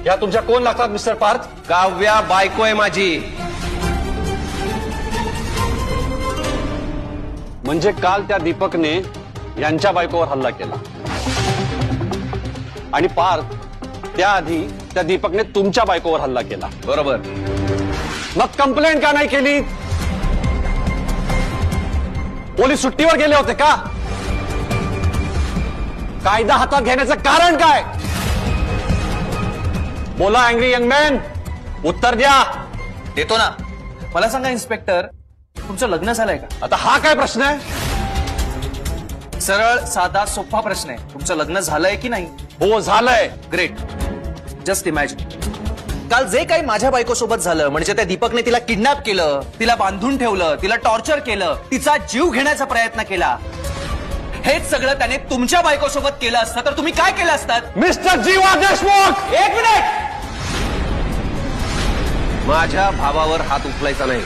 या तुमच्या कोण लागतात मिस्टर पार्थ? काव्या बायको आहे माझी. म्हणजे काल त्या दीपकने यांच्या बायकोवर हल्ला केला आणि पार्थ त्याआधी त्या दीपकने तुमच्या बायकोवर हल्ला केला. बरोबर. मग कंप्लेंट का नाही केली? पोलीस सुट्टीवर गेले होते का? कायदा हातात घेण्याचं कारण काय? बोला अँग्री यंग मॅन, उत्तर द्या. देतो ना. मला सांगा इन्स्पेक्टर, तुमचं लग्न झालंय का? आता हा काय प्रश्न आहे? सरळ साधा सोपा प्रश्न आहे. तुमचं लग्न झालंय की नाही? हो झालंय. ग्रेट. जस्ट इमॅजिन, काल जे काही माझ्या बायको सोबत झालं, म्हणजे त्या दीपकने तिला किडनॅप केलं, तिला बांधून ठेवलं, तिला टॉर्चर केलं, तिचा जीव घेण्याचा प्रयत्न केला, हेच सगळं त्याने तुमच्या बायको सोबत केलं असतं तर तुम्ही काय केलं असतात? मिस्टर जीवा देशमुख, एक मिनिट. माझ्या भावावर हात उचलायचा नाही.